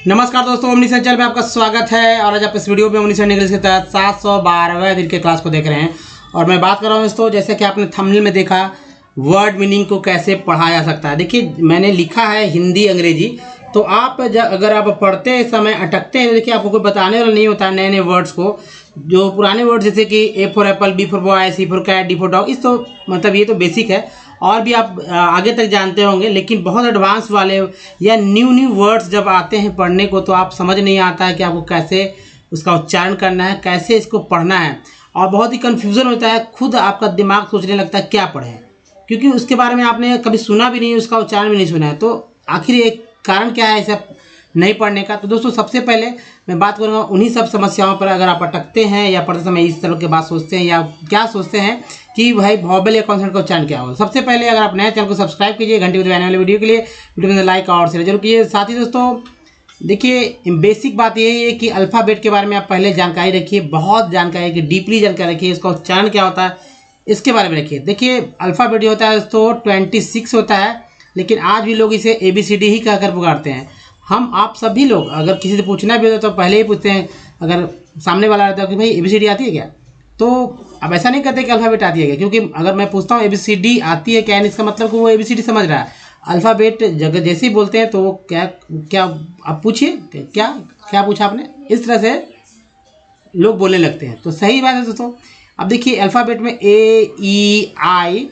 नमस्कार दोस्तों, ओमनीसन चैनल में आपका स्वागत है। और आज आप इस वीडियो में ओमनीसन इंग्लिश के तहत 712वें दिन के क्लास को देख रहे हैं। और मैं बात कर रहा हूं दोस्तों, जैसे कि आपने थंबनेल में देखा, वर्ड मीनिंग को कैसे पढ़ा जा सकता है। देखिए, मैंने लिखा है हिंदी अंग्रेजी, तो आप अगर आप पढ़ते समय अटकते हैं, देखिए आपको कोई बताने वाला नहीं होता नए नए वर्ड्स को। जो पुराने वर्ड जैसे कि A for apple, B for boy, C for cat, D for dog, इस तो मतलब ये तो बेसिक है और भी आप आगे तक जानते होंगे। लेकिन बहुत एडवांस वाले या न्यू वर्ड्स जब आते हैं पढ़ने को, तो आप समझ नहीं आता है कि आपको कैसे उसका उच्चारण करना है, कैसे इसको पढ़ना है, और बहुत ही कन्फ्यूज़न होता है। खुद आपका दिमाग सोचने लगता है क्या पढ़ें, क्योंकि उसके बारे में आपने कभी सुना भी नहीं, उसका उच्चारण भी नहीं सुना है। तो आखिर एक कारण क्या है ऐसा नहीं पढ़ने का? तो दोस्तों, सबसे पहले मैं बात करूँगा उन्हीं सब समस्याओं पर। अगर आप अटकते हैं या पढ़ते समय इस तरह की बात सोचते हैं या क्या सोचते हैं कि भाई वॉवेल या कॉन्सोनेंट का उच्चारण क्या होगा, सबसे पहले अगर आप नए चैनल को सब्सक्राइब कीजिए, घंटी को दबाने वाले वीडियो के लिए वीडियो में लाइक और शेयर जरूर कीजिए। साथ ही दोस्तों, देखिए बेसिक बात यही है कि अल्फ़ाबेट के बारे में आप पहले जानकारी रखिए, बहुत जानकारी रखिए, डीपली जानकारी रखिए, इसका उच्चारण क्या होता है इसके बारे में रखिए। देखिए, अल्फ़ाबेट जो होता है दोस्तों 26 होता है, लेकिन आज भी लोग इसे ABCD ही कहकर पुकारते हैं। हम आप सभी लोग अगर किसी से पूछना भी होता तो पहले ही पूछते हैं, अगर सामने वाला रहता है कि भाई ABCD आती है क्या, तो अब ऐसा नहीं कहते कि अल्फ़ाबेट आती है क्या, क्योंकि अगर मैं पूछता हूँ ABCD आती है क्या, इसका मतलब कि वो ABCD समझ रहा है। अल्फ़ाबेट जगह जैसे ही बोलते हैं तो वो क्या क्या आप पूछिए, क्या क्या पूछा आपने, इस तरह से लोग बोलने लगते हैं। तो सही बात है दोस्तों। अब देखिए, अल्फ़ाबेट में A, E, I,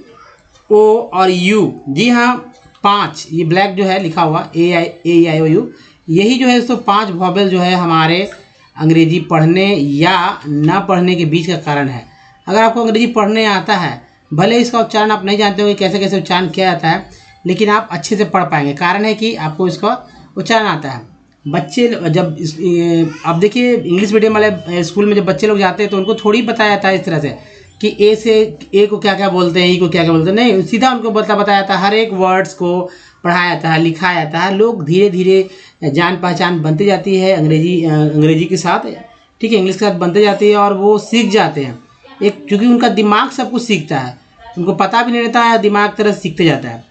O और U, जी हाँ 5, ये ब्लैक जो है लिखा हुआ A, E, I, O, U, यही जो है दोस्तों 5 वॉवेल जो है हमारे अंग्रेजी पढ़ने या ना पढ़ने के बीच का कारण है। अगर आपको अंग्रेजी पढ़ने आता है, भले इसका उच्चारण आप नहीं जानते हो कि कैसे कैसे उच्चारण किया जाता है, लेकिन आप अच्छे से पढ़ पाएंगे। कारण है कि आपको इसका उच्चारण आता है। बच्चे जब अब देखिए, इंग्लिश मीडियम वाले स्कूल में जब बच्चे लोग जाते हैं तो उनको थोड़ी बताया जाता है इस तरह से कि ए को क्या क्या बोलते हैं, ई को क्या क्या बोलते हैं, नहीं, सीधा उनको बताया जाता है। हर एक वर्ड्स को पढ़ाया जाता है, लिखाया जाता है। लोग धीरे धीरे जान पहचान बनती जाती है अंग्रेजी के साथ, ठीक है, इंग्लिश के साथ बनते जाती है और वो सीख जाते हैं। एक क्योंकि उनका दिमाग सब कुछ सीखता है, उनको पता भी नहीं रहता है, दिमाग तरह सीखते जाता है।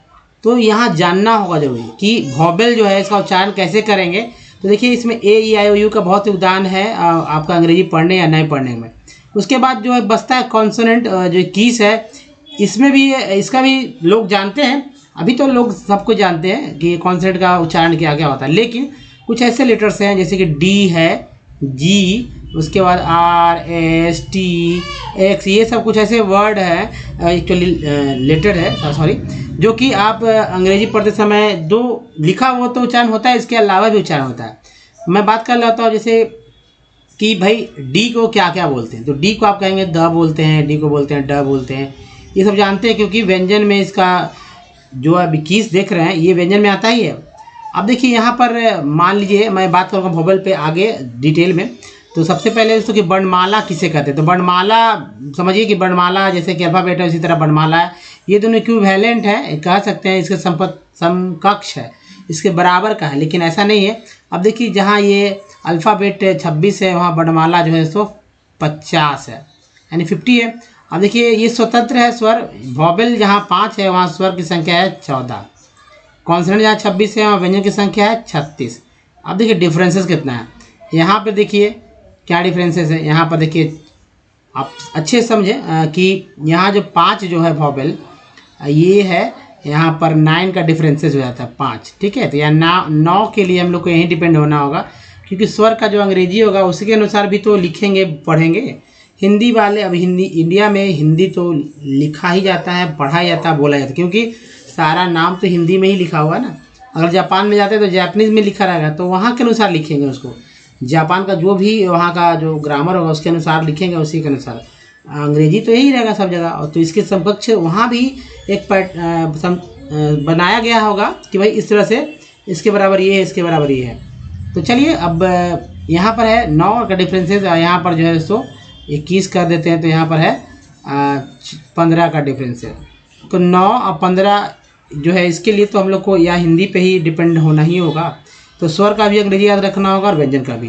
तो यहाँ जानना होगा जरूरी कि वॉवेल जो है इसका उच्चारण कैसे करेंगे। तो देखिए, इसमें A, E, I, O, U का बहुत योगदान है आपका अंग्रेजी पढ़ने या नहीं पढ़ने में। उसके बाद जो है बचता है कॉन्सोनेंट, जो कीस है, इसमें भी इसका भी लोग जानते हैं। अभी तो लोग सबको जानते हैं कि कॉन्सोनेंट का उच्चारण क्या क्या होता है, लेकिन कुछ ऐसे लेटर्स हैं जैसे कि D है, G, उसके बाद R, S, T, X, ये सब कुछ ऐसे वर्ड है, एक्चुअली लेटर है, सॉरी, जो कि आप अंग्रेजी पढ़ते समय दो लिखा हुआ तो उच्चारण होता है, इसके अलावा भी उच्चारण होता है। मैं बात कर लेता हूँ जैसे कि भाई डी को क्या क्या बोलते हैं। तो डी को आप कहेंगे द बोलते हैं, डी को बोलते हैं ड बोलते हैं, ये सब जानते हैं, क्योंकि व्यंजन में इसका जो अभी कीस देख रहे हैं ये व्यंजन में आता ही है। अब देखिए, यहाँ पर मान लीजिए मैं बात करूँगा वोवेल पे आगे डिटेल में। तो सबसे पहले दोस्तों कि वर्णमाला किसे कहते हैं। तो वर्णमाला समझिए कि वर्णमाला जैसे कि अल्फ़ाबेट है, उसी तरह वर्णमाला है। ये दोनों इक्विवेलेंट है, कह सकते हैं, इसके समकक्ष है, इसके बराबर का है, लेकिन ऐसा नहीं है। अब देखिए, जहाँ ये अल्फ़ाबेट 26 है, वहाँ वर्णमाला जो है 150 है, यानी 50 है। अब देखिए, ये स्वतंत्र है स्वर, वॉवेल जहाँ 5 है वहाँ स्वर की संख्या है 14, कॉन्सोनेंट जहाँ 26 है वहाँ व्यंजन की संख्या है 36। अब देखिए डिफरेंसेस कितना है, यहाँ पे देखिए क्या डिफरेंसेस है। यहाँ पर देखिए, आप अच्छे समझें कि यहाँ जो 5 जो है वॉवेल, ये है, यहाँ पर 9 का डिफरेंसेस हो जाता है 5, ठीक है। तो यहाँ 9 के लिए हम लोग को यहीं डिपेंड होना होगा, क्योंकि स्वर का जो अंग्रेजी होगा उसी के अनुसार भी तो लिखेंगे पढ़ेंगे। हिंदी वाले, अब हिंदी इंडिया में हिंदी तो लिखा ही जाता है, पढ़ा जाता है, बोला जाता है, क्योंकि सारा नाम तो हिंदी में ही लिखा हुआ है ना। अगर जापान में जाते हैं तो जापानीज़ में लिखा रहेगा, तो वहाँ के अनुसार लिखेंगे उसको, जापान का जो भी वहाँ का जो ग्रामर होगा उसके अनुसार लिखेंगे, उसी के अनुसार। अंग्रेजी तो यही रहेगा सब जगह, और तो इसके समकक्ष वहाँ भी एक बनाया गया होगा कि भाई इस तरह से इसके बराबर ये है, इसके बराबर ये है। तो चलिए, अब यहाँ पर है 9 का डिफरेंसेस, और यहाँ पर जो है 21 कर देते हैं, तो यहाँ पर है 15 का डिफरेंस है। तो 9 और 15 जो है, इसके लिए तो हम लोग को या हिंदी पे ही डिपेंड होना ही होगा। तो स्वर का भी अंग्रेजी याद रखना होगा और व्यंजन का भी।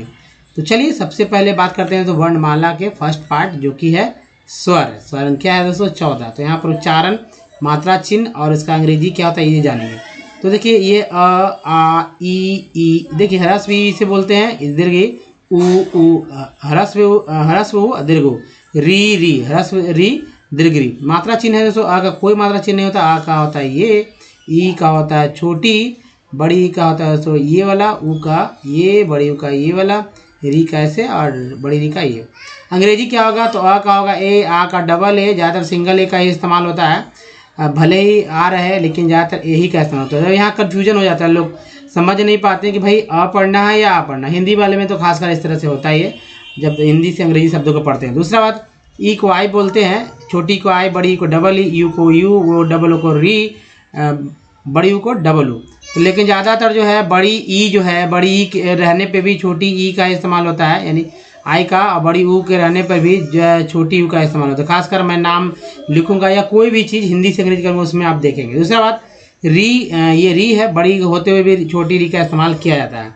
तो चलिए, सबसे पहले बात करते हैं तो वर्णमाला के फर्स्ट पार्ट, जो कि है स्वर। स्वर क्या है दोस्तों 14। तो यहाँ पर उच्चारण, मात्रा चिन्ह और इसका अंग्रेजी क्या होता है ये जानेंगे। तो देखिए ये अ आ ई, देखिए ह्रस्व ई से बोलते हैं, दीर्घ ई, उ ह्रस्व उ दीर्घ उ, री ह्रस्व री दीर्घ री। मात्रा चिन्ह है दोस्तों, आ का कोई मात्रा चिन्ह नहीं होता। आ का होता है ये, ई का होता है छोटी, बड़ी का होता है दोस्तों ये वाला, ऊ का ये, बड़ी ऊ का ये वाला, री का ऐसे और बड़ी री का ये। अंग्रेजी क्या होगा तो आ का होगा ए, आ का डबल ए, ज़्यादातर सिंगल ए का ही इस्तेमाल होता है। भले ही आ रहा है लेकिन ज़्यादातर ए ही का इस्तेमाल होता है। तो यहाँ कन्फ्यूजन हो जाता है, लोग समझ नहीं पाते कि भाई अ पढ़ना है या आ पढ़ना। हिंदी वाले में तो खासकर इस तरह से होता है ये, जब हिंदी से अंग्रेजी शब्दों को पढ़ते हैं। दूसरा बात, ई को आई बोलते हैं, छोटी को आई, बड़ी को डबल ई, यू को यू, वो डबल ओ को री, बड़ी यू को डबल ऊ। तो लेकिन ज़्यादातर जो है बड़ी ई जो है, बड़ी ई के रहने पे भी छोटी ई का इस्तेमाल होता है, यानी आई का, और बड़ी ऊ के रहने पर भी छोटी यू का इस्तेमाल होता है। खासकर मैं नाम लिखूंगा या कोई भी चीज़ हिंदी से अंग्रेजी करूँगा उसमें आप देखेंगे। दूसरा बात, री, ये री है, बड़ी होते हुए भी छोटी री का इस्तेमाल किया जाता है।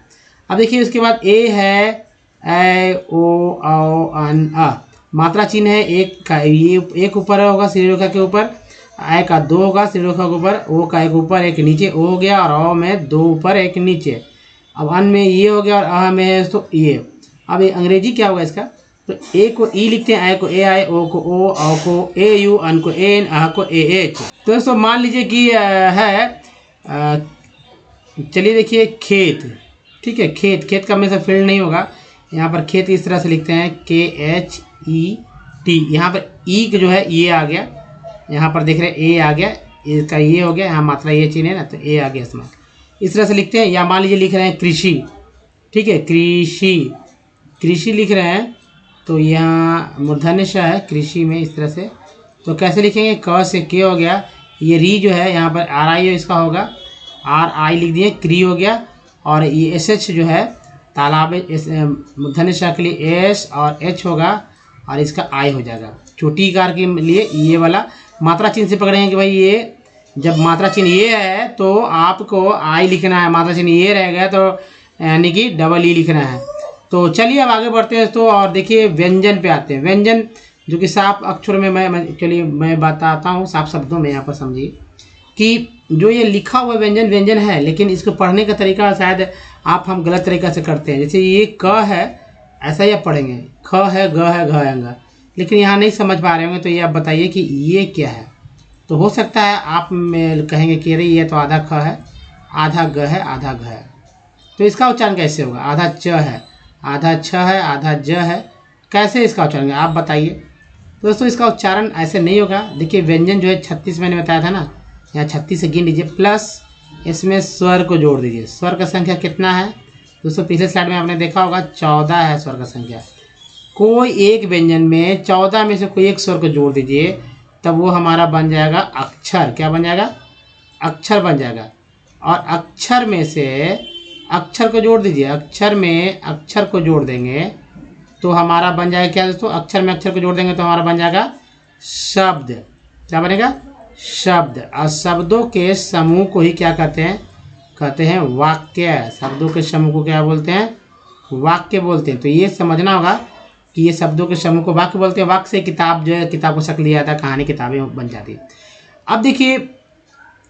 अब देखिए उसके बाद ए है, ए ओ औ अन अ, मात्रा चिन्ह है एक का, ये एक ऊपर होगा श्रीरेखा के ऊपर, आई का दो होगा श्रीरेखा के ऊपर, ओ का एक ऊपर एक नीचे, ओ हो गया, और अ में दो ऊपर एक नीचे। अब अन में ये हो गया और अ में है तो ये। अब ये अंग्रेजी क्या होगा इसका, तो ए को ई लिखते हैं, आई को ए आई, ओ को ओ, औ को ए यू, अन को ए एन, अ को ए एच। तो दोस्तों मान लीजिए कि है, चलिए देखिए खेत, ठीक है, खेत का हमेशा फील्ड नहीं होगा। यहाँ पर खेत इस तरह से लिखते हैं, के एच ई टी। यहाँ पर ई जो है ये आ गया, यहाँ पर देख रहे हैं ए आ गया, इसका ये हो गया, यहाँ मात्रा ये चिन्ह है ना, तो ए आ गया इसमें। इस तरह से लिखते हैं। या मान लीजिए लिख रहे हैं कृषि, ठीक है, कृषि लिख रहे हैं, तो यहाँ मूर्धन्य श है कृषि में, इस तरह से। तो कैसे लिखेंगे, क से के हो गया, ये री जो है यहाँ पर आर आई इसका होगा, आर आई लिख दिए, क्री हो गया, और ये एस एच जो है तालाब मूर्धन्य श के लिए एस और एच होगा, और इसका आई हो जाएगा। छोटी कार के लिए ये वाला मात्रा चिन्ह से पकड़ेंगे कि भाई ये जब मात्रा चिन्ह ये है तो आपको आई लिखना है, मात्रा चिन्ह ये रहेगा तो यानी कि डबल ई लिखना है। तो चलिए अब आगे बढ़ते हैं दोस्तों, और देखिए व्यंजन पे आते हैं। व्यंजन जो कि साफ अक्षर में मैं बताता हूँ, साफ शब्दों में, यहाँ पर समझिए कि जो ये लिखा हुआ व्यंजन है, लेकिन इसको पढ़ने का तरीका शायद हम गलत तरीका से करते हैं। जैसे ये क है, ऐसा ही आप पढ़ेंगे, ख है, ग है, घ है, ग, लेकिन यहाँ नहीं समझ पा रहे होंगे। तो ये आप बताइए कि ये क्या है। तो हो सकता है आप में कहेंगे कि अरे ये तो आधा ख है, आधा ग है, आधा घ है, तो इसका उच्चारण कैसे होगा। आधा च है, आधा छ है, आधा ज है, कैसे इसका उच्चारण आप बताइए। तो दोस्तों इसका उच्चारण ऐसे नहीं होगा। देखिए व्यंजन जो है 36 मैंने बताया था ना, यहाँ 36 से गिन लीजिए, प्लस इसमें स्वर को जोड़ दीजिए। स्वर का संख्या कितना है दोस्तों, पिछले स्लाइड में आपने देखा होगा 14 है स्वर का संख्या। कोई एक व्यंजन में 14 में से कोई एक स्वर को जोड़ दीजिए, तब वो हमारा बन जाएगा अक्षर। क्या बन जाएगा, अक्षर बन जाएगा। और अक्षर में से अक्षर को जोड़ दीजिए, अक्षर में अक्षर को जोड़ देंगे तो हमारा बन जाएगा क्या दोस्तों, अक्षर में अक्षर को जोड़ देंगे तो हमारा बन जाएगा शब्द। क्या बनेगा, शब्द। और शब्दों के समूह को ही क्या कहते हैं वाक्य। शब्दों के समूह को क्या बोलते हैं, वाक्य बोलते हैं। तो ये समझना होगा कि ये शब्दों के समूह को वाक्य बोलते हैं। वाक्य से किताब जो है, किताब को शक्ल दिया जाता है, कहानी किताबें बन जाती है। अब देखिए,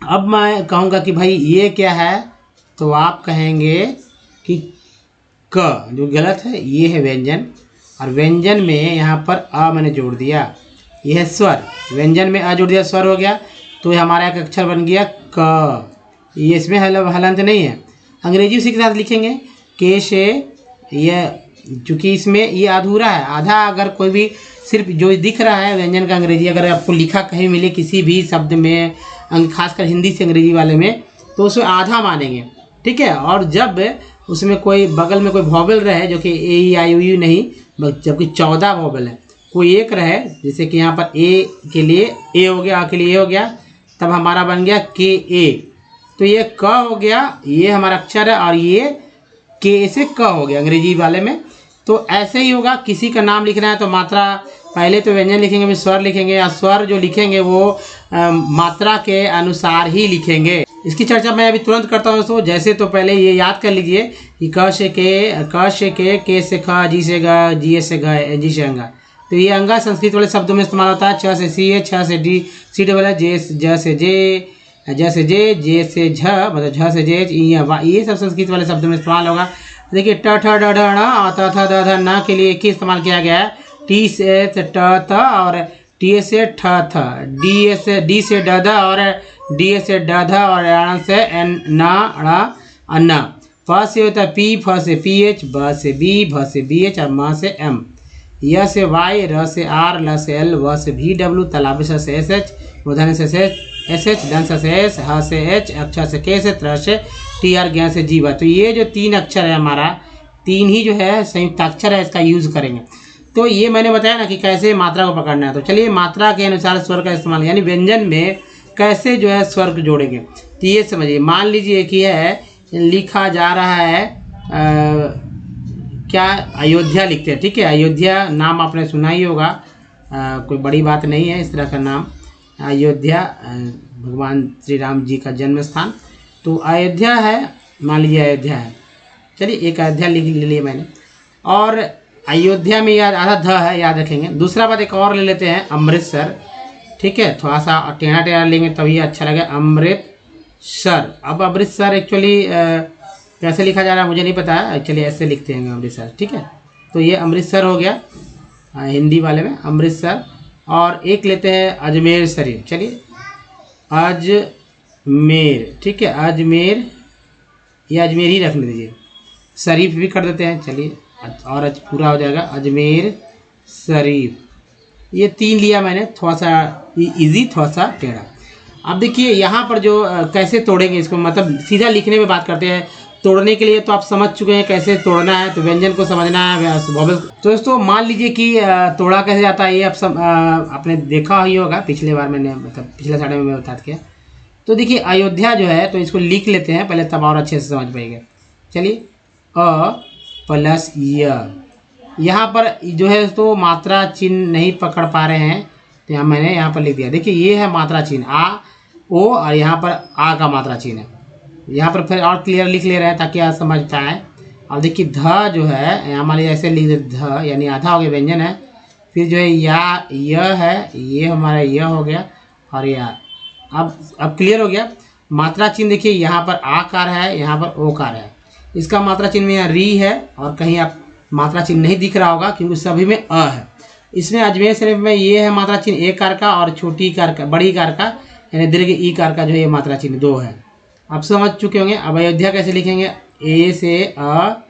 अब मैं कहूँगा कि भाई ये क्या है, तो आप कहेंगे कि क, जो गलत है, ये है व्यंजन। और व्यंजन में यहाँ पर अ मैंने जोड़ दिया, यह है स्वर। व्यंजन में अ जोड़ दिया, स्वर हो गया, तो ये हमारा एक अक्षर बन गया क। ये इसमें हलंत नहीं है। अंग्रेजी उसी के साथ लिखेंगे, के से, यह चूँकि इसमें ये अधूरा है, आधा। अगर कोई भी सिर्फ जो दिख रहा है व्यंजन का अंग्रेजी अगर आपको लिखा कहीं मिले किसी भी शब्द में, खासकर हिंदी से अंग्रेजी वाले में, तो उसमें आधा मानेंगे, ठीक है। और जब उसमें कोई बगल में कोई वॉवेल रहे, जो कि ए ई आई ओ यू नहीं, जबकि 14 वॉवेल है, कोई एक रहे, जैसे कि यहाँ पर ए के लिए ए हो गया, आ के लिए ए हो गया, तब हमारा बन गया के ए। तो ये क हो गया, ये हमारा अक्षर है, और ये के से क हो गया अंग्रेजी वाले में। तो ऐसे ही होगा, किसी का नाम लिखना है तो मात्रा पहले तो व्यंजन लिखेंगे, फिर स्वर लिखेंगे, या स्वर जो लिखेंगे वो मात्रा के अनुसार ही लिखेंगे। इसकी चर्चा मैं अभी तुरंत करता हूँ दोस्तों। जैसे तो पहले ये याद कर लीजिए कि क से के से ख, जी से ग, जी से घ, जी से अंगा। तो ये अंगा संस्कृत वाले शब्दों में इस्तेमाल होता है। छ से सी है, छ से डी, सी डबल है, जे ज से जे, ज से जे से झ, मतलब झ से जे, ये सब संस्कृत वाले शब्दों में इस्तेमाल होगा। देखिए ट ठ ड ढ ण और त थ द ध न के लिए एक ही इस्तेमाल किया गया है, टी से ट थ और टी से ठ थ, डी से ड ध और डी से ड ध और ण से एन न ण अन्न। फ से होता है पी, फ से पी एच, ब से बी, भ से बी एच और म से एम। य से वाई, र से आर, ल से एल, व से भी डब्ल्यू, तालाब से एस एच, मूर्धन्य से एस एच, दंत से एस, ह से एच, अक्षर से के, से त्र से टी, आर, ज्ञ से जीवा। तो ये जो 3 अक्षर है हमारा, 3 ही जो है संयुक्त अक्षर है, इसका यूज करेंगे। तो ये मैंने बताया ना कि कैसे मात्रा को पकड़ना है। तो चलिए मात्रा के अनुसार स्वर का इस्तेमाल, यानी व्यंजन में कैसे जो है स्वर जोड़ेंगे, तो ये समझिए। मान लीजिए कि है लिखा जा रहा है क्या, अयोध्या लिखते हैं, ठीक है। अयोध्या नाम आपने सुना ही होगा, कोई बड़ी बात नहीं है इस तरह का नाम। अयोध्या भगवान श्री राम जी का जन्म स्थान, तो अयोध्या है, मान लीजिए अयोध्या है। चलिए एक अयोध्या लिख लिए मैंने, और अयोध्या में याद आधा ध है, याद रखेंगे। दूसरा बात एक और ले लेते हैं, अमृतसर, ठीक है। थोड़ा सा टेढ़ा टेढ़ा लेंगे तभी अच्छा लगे, अमृतसर। अब अमृतसर एक्चुअली कैसे लिखा जा रहा है मुझे नहीं पता है, एक्चुअली ऐसे लिखते हैं अमृतसर, ठीक है। तो ये अमृतसर हो गया हिंदी वाले में, अमृतसर। और एक लेते हैं अजमेर शरीफ, चलिए अजमेर, ठीक है, अजमेर, ये अजमेर ही रखने दीजिए, शरीफ भी कर देते हैं, चलिए और पूरा हो जाएगा अजमेर शरीफ। ये 3 लिया मैंने, थोड़ा सा इजी, थोड़ा सा टेढ़ा। अब देखिए यहाँ पर जो कैसे तोड़ेंगे इसको, मतलब सीधा लिखने में बात करते हैं। तोड़ने के लिए तो आप समझ चुके हैं कैसे तोड़ना है, तो व्यंजन को समझना है, वॉवेल। तो दोस्तों मान लीजिए कि तोड़ा कैसे जाता है, ये आप आपने देखा ही होगा, पिछले बार मैंने, मतलब पिछले साढ़े में बता दिया। तो देखिए अयोध्या जो है, तो इसको लिख लेते हैं पहले, तब और अच्छे से समझ पाएंगे। चलिए अ प्लस य, यहाँ पर जो है तो मात्रा चिन्ह नहीं पकड़ पा रहे हैं, तो यहाँ मैंने यहाँ पर लिख दिया। देखिए ये है मात्रा चिन्ह आ ओ, और यहाँ पर आ का मात्रा चिन्ह है। यहाँ पर फिर और क्लियर लिख ले रहे हैं ताकि आप समझ पाए। अब देखिए ध जो है, यहाँ हमारे ऐसे लिख दे ध, यानी आधा हो गया व्यंजन है। फिर जो है या य है, ये हमारा य हो गया, और या अब क्लियर हो गया। मात्रा चिन्ह देखिए, यहाँ पर आकार है, यहाँ पर ओकार है। इसका मात्रा चिन्ह में यहाँ री है, और कहीं आप मात्रा चिन्ह नहीं दिख रहा होगा क्योंकि सभी में अ है। इसमें अजमेर शरीफ में ये है मात्रा चिन्ह एक कार का, और छोटी कार का, बड़ी कार का, यानी दीर्घ ई कार का जो है ये मात्रा चिन्ह 2 है। आप समझ चुके होंगे। अब अयोध्या कैसे लिखेंगे, ए से अ,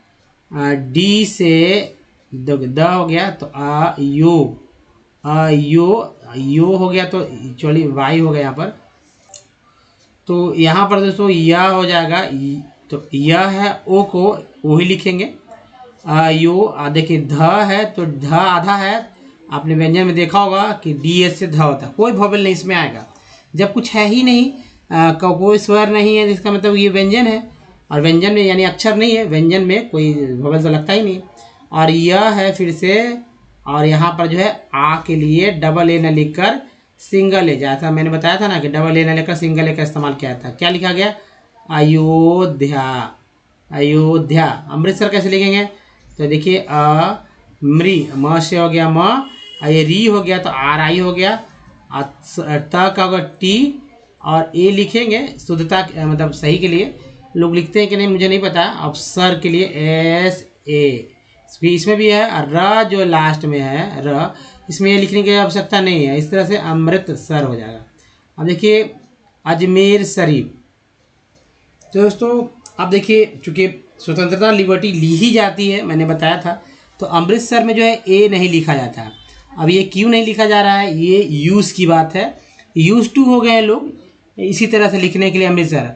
डी से द हो गया, तो आ यो, यो हो गया, तो चलिए वाई हो गया यहाँ पर। तो यहाँ पर दोस्तों या हो जाएगा, तो यह है ओ को ओ ही लिखेंगे। यो देखिए ध है, तो ध आधा है। आपने व्यंजन में देखा होगा कि डी एस से ध होता है, कोई वोवेल नहीं इसमें आएगा। जब कुछ है ही नहीं, कोई स्वर नहीं है, जिसका मतलब ये व्यंजन है, और व्यंजन में यानी अक्षर नहीं है, व्यंजन में कोई वोवेल तो लगता ही नहीं। और यह है फिर से, और यहाँ पर जो है आ के लिए डबल ए न लिखकर सिंगल ए, जैसा मैंने बताया था ना कि डबल ए न लिखकर सिंगल ए का इस्तेमाल किया था। क्या लिखा गया, अयोध्या, अयोध्या। अमृतसर कैसे लिखेंगे, तो देखिए अमृ, म से हो गया म, ये री हो गया तो आर आई हो गया, त का होगा टी, और ए लिखेंगे शुद्धता मतलब सही के लिए। लोग लिखते हैं कि नहीं मुझे नहीं पता। अब सर के लिए एस ए, इसमें भी है। और र जो लास्ट में है र, इसमें ये लिखने की आवश्यकता नहीं है। इस तरह से अमृतसर हो जाएगा। अब देखिए अजमेर शरीफ। तो दोस्तों अब देखिए चूँकि स्वतंत्रता लिबर्टी ली ही जाती है, मैंने बताया था, तो अमृतसर में जो है ए नहीं लिखा जाता। अब ये क्यों नहीं लिखा जा रहा है, ये यूज़ की बात है। यूज टू हो गए हैं लोग इसी तरह से लिखने के लिए अमृतसर,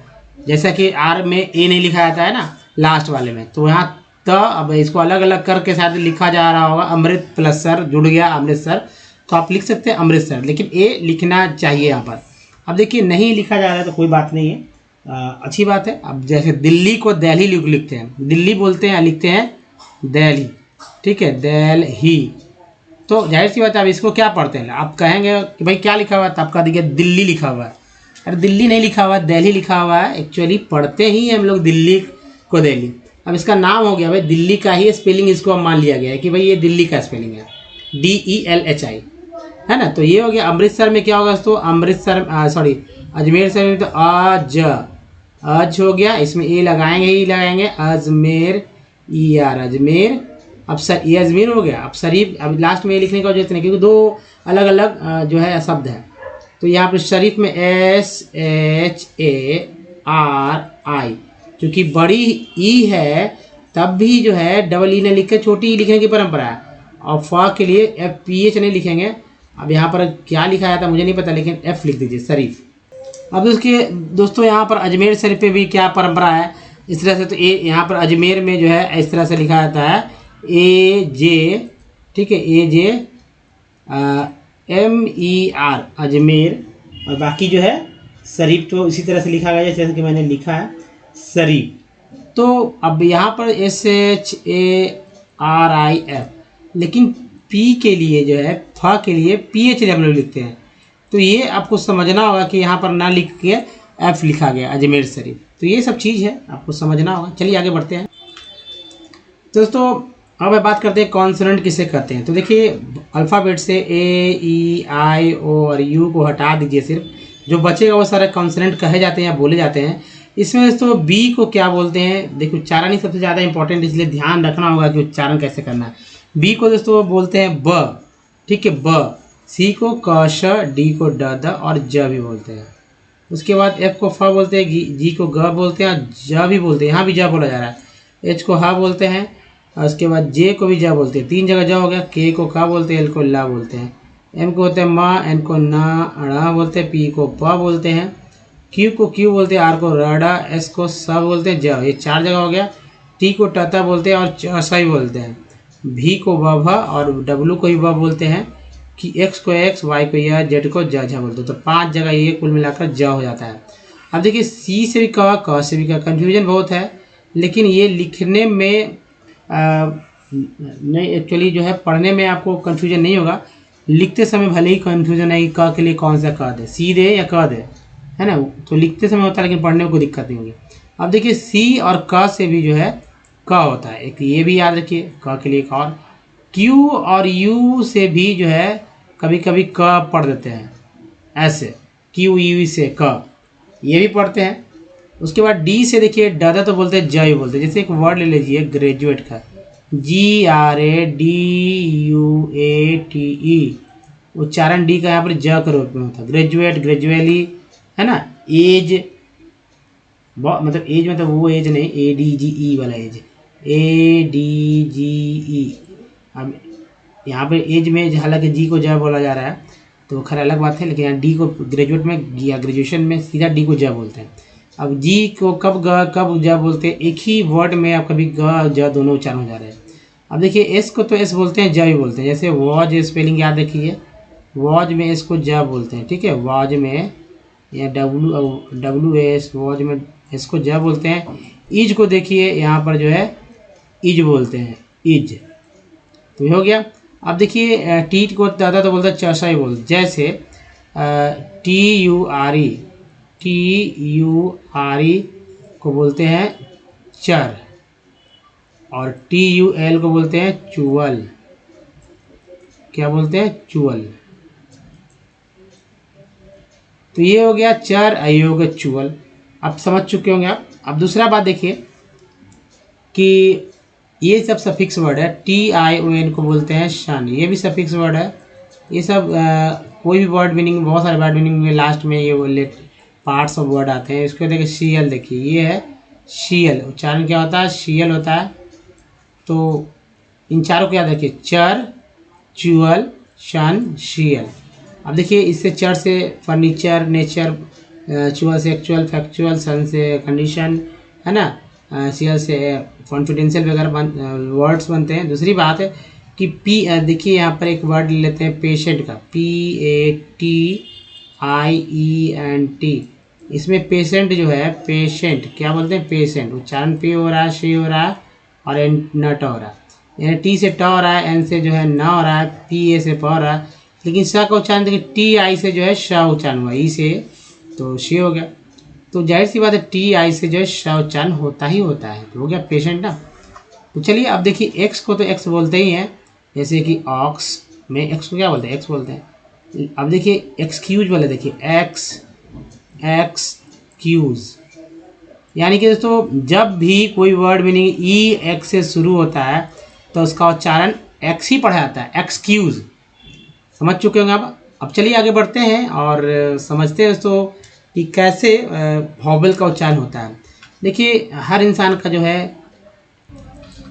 जैसा कि आर में ए नहीं लिखा जाता है ना लास्ट वाले में, तो यहाँ त, अब इसको अलग अलग करके शायद लिखा जा रहा होगा, अमृत प्लस सर जुड़ गया अमृतसर, तो आप लिख सकते हैं अमृतसर, लेकिन ए लिखना चाहिए यहाँ पर। अब देखिए नहीं लिखा जा रहा है तो कोई बात नहीं है, अच्छी बात है। अब जैसे दिल्ली को दिल्ली लिखते हैं, दिल्ली बोलते हैं, लिखते हैं दिल्ली, ठीक है, दिल्ली। तो जाहिर सी बात है, अब इसको क्या पढ़ते हैं, आप कहेंगे कि भाई क्या लिखा हुआ है, तो आपका देखिए दिल्ली लिखा हुआ है। अरे दिल्ली नहीं लिखा हुआ है, दिल्ली लिखा हुआ है। एक्चुअली पढ़ते ही हम लोग दिल्ली को दिल्ली। अब इसका नाम हो गया भाई दिल्ली का ही स्पेलिंग, इसको अब मान लिया गया है कि भाई ये दिल्ली का स्पेलिंग है, DELHI, है ना। तो ये हो गया। अमृतसर में क्या होगा दोस्तों, अमृतसर सॉरी अजमेर शरीफ तो अज हो गया, इसमें ए लगाएंगे ही लगाएंगे, अजमेर ई आर अजमेर। अब ये अजमेर हो गया। अब शरीफ, अब लास्ट में ये लिखने का जरूरत नहीं क्योंकि दो अलग अलग जो है शब्द है। तो यहाँ पे शरीफ में SHARI, क्योंकि बड़ी ई है तब भी जो है डबल ई नहीं लिख के छोटी ई लिखने की परंपरा है। और फ के लिए FPH नहीं लिखेंगे। अब यहाँ पर क्या लिखा था मुझे नहीं पता, लेकिन F लिख दीजिए शरीफ। अब उसके दोस्तों यहाँ पर अजमेर शरीफ पे भी क्या परंपरा है इस तरह से। तो यहाँ पर अजमेर में जो है इस तरह से लिखा जाता है AJ, ठीक है, AJ MER अजमेर। और बाकी जो है शरीफ तो इसी तरह से लिखा गया जैसे कि मैंने लिखा है शरीफ। तो अब यहाँ पर SHARIF, लेकिन P के लिए जो है फ के लिए PHW लिखते हैं। तो ये आपको समझना होगा कि यहाँ पर ना लिख के F लिखा गया अजमेर शरीफ। तो ये सब चीज़ है आपको समझना होगा। चलिए आगे बढ़ते हैं दोस्तों। अब बात करते हैं कॉन्सोनेंट किसे कहते हैं। तो देखिए अल्फ़ाबेट से A, E, I, O और U को हटा दीजिए, सिर्फ जो बचेगा वो सारे कॉन्सोनेंट कहे जाते हैं या बोले जाते हैं। इसमें दोस्तों B को क्या बोलते हैं, देखो उच्चारण ही सबसे ज़्यादा इंपॉर्टेंट, इसलिए ध्यान रखना होगा कि उच्चारण कैसे करना है। B को दोस्तों बोलते हैं ब, ठीक है, ब। C को क, श, D को ड, द और ज भी बोलते हैं। उसके बाद F को फ बोलते हैं, G को ग बोलते हैं और ज भी बोलते हैं, यहाँ भी ज बोला जा रहा है। H को ह बोलते हैं और उसके बाद J को भी ज बोलते हैं, 3 जगह ज हो गया। K को क बोलते हैं, L को ला बोलते हैं। M को होते हैं म, N को न, ण बोलते हैं, P को प बोलते हैं, Q को क्यू बोलते हैं, R को रड़ा, S को स बोलते हैं, ज, ये 4 जगह हो गया। T को टता बोलते हैं और च स भी बोलते हैं। V को व भ और W को भी व बोलते हैं। कि X को X, Y को य, Z को ज बोलते हैं। तो 5 जगह ये कुल मिलाकर ज हो जाता है। अब देखिए C से भी क से भी क, कन्फ्यूजन बहुत है, लेकिन ये लिखने में नहीं, एक्चुअली जो है पढ़ने में आपको कन्फ्यूजन नहीं होगा। लिखते समय भले ही कन्फ्यूजन है कि क के लिए कौन सा क दे, सी दे या क दे, है ना। तो लिखते समय होता है लेकिन पढ़ने में कोई दिक्कत नहीं होगी। अब देखिए C और क से भी जो है क होता है, एक ये भी याद रखिए, क के लिए एक। और Q और U से भी जो है कभी कभी क पढ़ देते हैं ऐसे, QU से क, ये भी पढ़ते हैं। उसके बाद D से देखिए दादा तो बोलते हैं, ज ही बोलते हैं। जैसे एक वर्ड ले लीजिए ग्रेजुएट का, GRADUATE, उच्चारण D का यहाँ पर ज के रूप में होता है। ग्रेजुएट, ग्रेजुअली, है ना। एज, मतलब एज मतलब वो एज नहीं, ADGE वाला एज, ADGE। अब यहाँ पे एज में हालांकि जी को ज बोला जा रहा है तो खैर अलग बात है, लेकिन यहाँ डी को ग्रेजुएट में या ग्रेजुएशन में सीधा डी को ज बोलते हैं। अब जी को कब ग कब ज बोलते हैं, एक ही वर्ड में आप कभी ग ज दोनों उच्चारण हो जा रहे हैं। अब देखिए एस को तो एस बोलते हैं, ज भी बोलते हैं। जैसे वॉज स्पेलिंग याद रखिए, वॉज में एस को ज बोलते हैं, ठीक है, वॉज में, या WS वॉज में एस को ज बोलते हैं। इज को देखिए यहाँ पर जो है इज बोलते हैं, इज। तो ये हो गया। अब देखिए टी को ज़्यादा तो बोलते हैं चशा ही बोलते, जैसे TURE को बोलते हैं चर और TUL को बोलते हैं चुअल। क्या बोलते हैं? चुअल। तो ये हो गया चर, आई हो गया चुअल। अब समझ चुके होंगे आप। अब दूसरा बात देखिए कि ये सब सफिक्स वर्ड है। TION को बोलते हैं शन, ये भी सफिक्स वर्ड है। ये सब कोई भी वर्ड मीनिंग, बहुत सारे वर्ड मीनिंग में लास्ट में ये पार्ट्स ऑफ वर्ड आते हैं। इसको देखिए CL, देखिए ये है CL, उच्चारण क्या होता है? CL होता है। तो इन चारों को याद रखिए, चर, चुअल, शन, CL। अब देखिए इससे चर से फर्नीचर, नेचर, चुअल से एक्चुअल, फैक्चुअल, सन से कंडीशन, है ना, CL से कॉन्फिडेंशियल वगैरह वर्ड्स बनते हैं। दूसरी बात है कि देखिए यहाँ पर एक वर्ड ले लेते हैं पेशेंट का, PATIENT। इसमें पेशेंट जो है, पेशेंट क्या बोलते हैं? पेशेंट। उच्चारण P हो रहा है, C हो रहा है और N न ट हो रहा है, यानी T से ट हो रहा है, N से जो है न हो रहा है, PA से प हो रहा है। लेकिन स का उच्चारण देखिए TI से जो है श उच्चारण हुआ, ई से तो श हो गया। तो जाहिर सी बात है TI से जो है श उच्चारण होता ही होता है। तो हो गया पेशेंट ना। तो चलिए अब देखिए एक्स को तो एक्स बोलते ही हैं, जैसे कि ऑक्स में एक्स को क्या बोलते हैं? एक्स बोलते हैं। अब देखिए एक्सक्यूज वाले, देखिए एक्स एक्सक्यूज। यानी कि दोस्तों जब भी कोई वर्ड मीनिंग ई एक्स से शुरू होता है तो उसका उच्चारण एक्स ही पढ़ा जाता है, एक्सक्यूज। समझ चुके होंगे आप। अब चलिए आगे बढ़ते हैं और समझते हैं दोस्तों कि कैसे वॉवेल का उच्चारण होता है। देखिए हर इंसान का जो है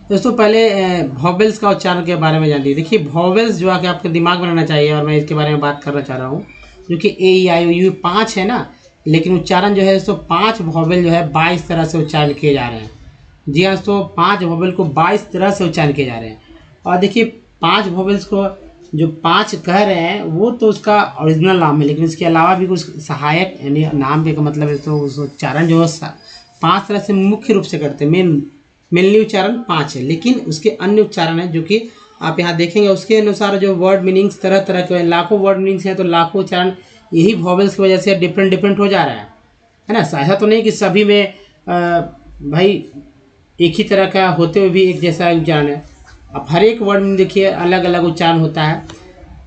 दोस्तों, पहले वॉवेल्स का उच्चारण के बारे में जान लीजिए। देखिए वॉवेल्स जो है कि आपके दिमाग में रहना चाहिए, और मैं इसके बारे में बात करना चाह रहा हूँ। जो कि ए ई आई ओ यू 5 है ना, लेकिन उच्चारण जो है दोस्तों 5 वॉवेल जो है 22 तरह से उच्चारण किए जा रहे हैं। जी हाँ दोस्तों, 5 वॉवेल को 22 तरह से उच्चारण किए जा रहे हैं। और देखिए 5 वॉवेल्स को जो 5 कह रहे हैं वो तो उसका ओरिजिनल नाम है, लेकिन इसके अलावा भी कुछ सहायक यानी नाम के का मतलब है तो उस उच्चारण जो है 5 तरह से मुख्य रूप से करते हैं। मेनली उच्चारण 5 है, लेकिन उसके अन्य उच्चारण है जो कि आप यहाँ देखेंगे। उसके अनुसार जो वर्ड मीनिंग्स तरह तरह के लाखों वर्ड मीनिंग्स हैं, तो लाखों उच्चारण यही वॉवेल्स की वजह से डिफरेंट हो जा रहा है ना। ऐसा तो नहीं कि सभी में भाई एक ही तरह का होते हुए भी एक जैसा उच्चारण है। अब हर एक वर्ड में देखिए अलग अलग उच्चारण होता है,